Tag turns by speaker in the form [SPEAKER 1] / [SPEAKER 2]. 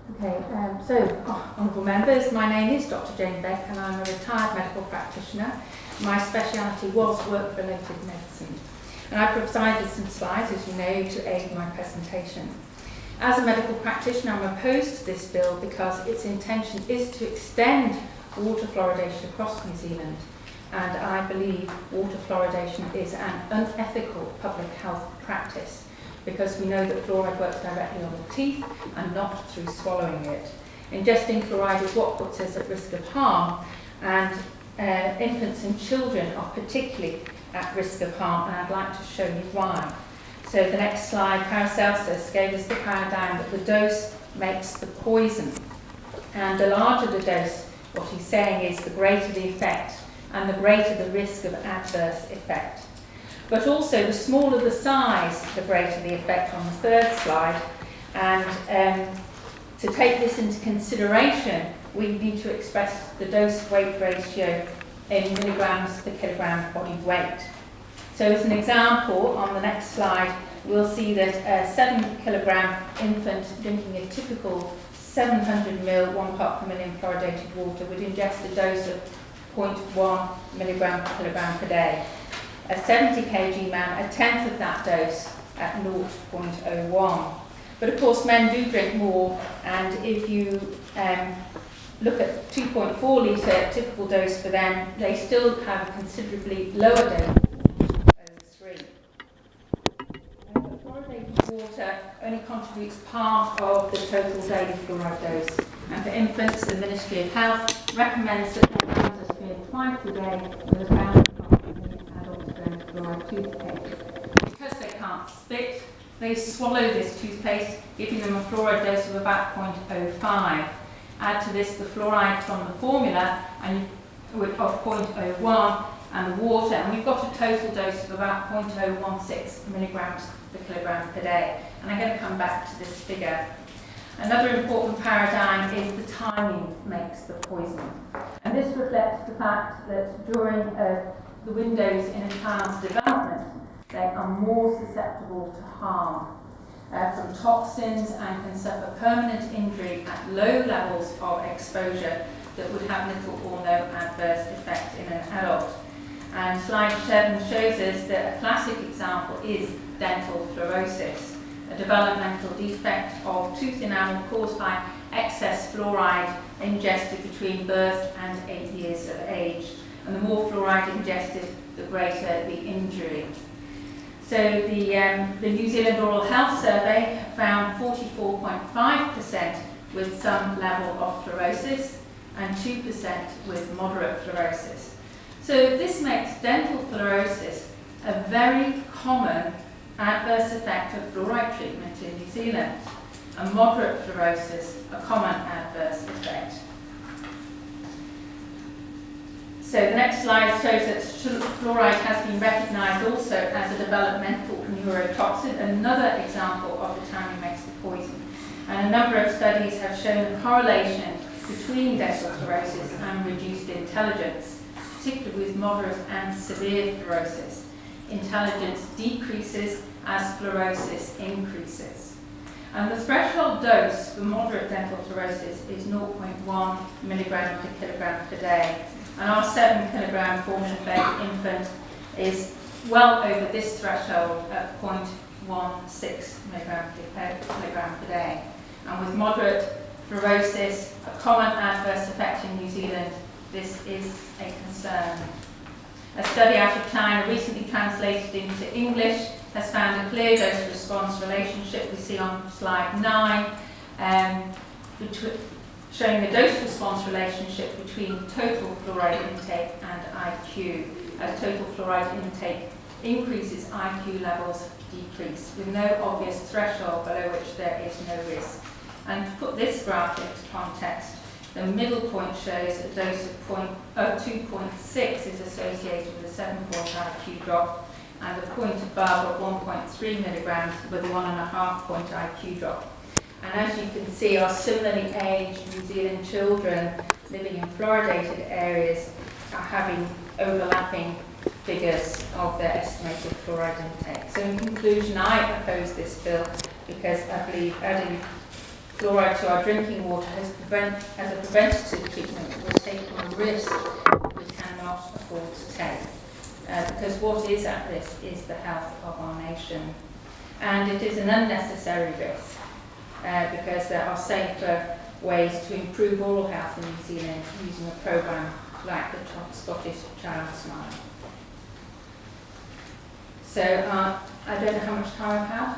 [SPEAKER 1] Honourable members, my name is Dr. Jane Beck and I'm a retired medical practitioner. My speciality was work-related medicine. And I provided some slides, as you know, to aid my presentation. As a medical practitioner, I'm opposed to this bill because its intention is to extend water fluoridation across New Zealand. And I believe water fluoridation is an unethical public health practice, because we know that fluoride works directly on the teeth and not through swallowing it. Ingesting fluoride is what puts us at risk of harm, and infants and children are particularly at risk of harm, and I'd like to show you why. So the next slide, Paracelsus gave us the paradigm that the dose makes the poison, and the larger the dose, what he's saying is the greater the effect and the greater the risk of adverse effect. But also, the smaller the size, the greater the effect on the third slide. And to take this into consideration, we need to express the dose-weight ratio in milligrams per kilogram body weight. So as an example, on the next slide, we'll see that a 7 kilogram infant drinking a typical 700 ml, 1 part per million fluoridated water would ingest a dose of 0.1 milligram per kilogram per day. A 70 kg man, a tenth of that dose at 0.01. But of course, men do drink more, and if you look at 2.4 litre typical dose for them, they still have a considerably lower dose of 0.03. Fluoridated water only contributes part of the total daily fluoride dose. And for infants, the Ministry of Health recommends that adults are screened twice a day with around fluoride toothpaste. Because they can't spit, they swallow this toothpaste, giving them a fluoride dose of about 0.05. Add to this the fluoride from the formula of 0.01 and the water, and we've got a total dose of about 0.016 milligrams per kilogram per day. And I'm going to come back to this figure. Another important paradigm is the timing makes the poison. And this reflects the fact that during the windows in a child's development, they are more susceptible to harm from toxins and can suffer permanent injury at low levels of exposure that would have little or no adverse effect in an adult. And slide 7 shows us that a classic example is dental fluorosis, a developmental defect of tooth enamel caused by excess fluoride ingested between birth and 8 years of age. And the more fluoride ingested, the greater the injury. So the New Zealand Oral Health Survey found 44.5% with some level of fluorosis and 2% with moderate fluorosis. So this makes dental fluorosis a very common adverse effect of fluoride treatment in New Zealand, and moderate fluorosis a common adverse effect. So the next slide shows that fluoride has been recognised also as a developmental neurotoxin, another example of the timing makes the poison. And a number of studies have shown a correlation between dental fluorosis and reduced intelligence, particularly with moderate and severe fluorosis. Intelligence decreases as fluorosis increases. And the threshold dose for moderate dental fluorosis is 0.1 milligram per kilogram per day. And our 7 kilogram formula-fed infant is well over this threshold at 0.16 milligram per kilogram per day. And with moderate fluorosis, a common adverse effect in New Zealand, this is a concern. A study out of China, recently translated into English, has found a clear dose-response relationship. We see on slide 9, showing the dose-response relationship between total fluoride intake and IQ. As total fluoride intake increases, IQ levels decrease, with no obvious threshold below which there is no risk. And to put this graph into context, the middle point shows a dose of 2.6 is associated with a 7-point IQ drop, and the point above of 1.3 milligrams with a 1.5-point IQ drop. And as you can see, our similarly aged New Zealand children living in fluoridated areas are having overlapping figures of their estimated fluoride intake. So in conclusion, I oppose this bill because I believe adding fluoride to our drinking water as a preventative treatment, we're taking a risk we cannot afford to take. Because what is at risk is the health of our nation. And it is an unnecessary risk because there are safer ways to improve oral health in New Zealand using a programme like the Scottish Child Smile. So I don't know how much time I've had.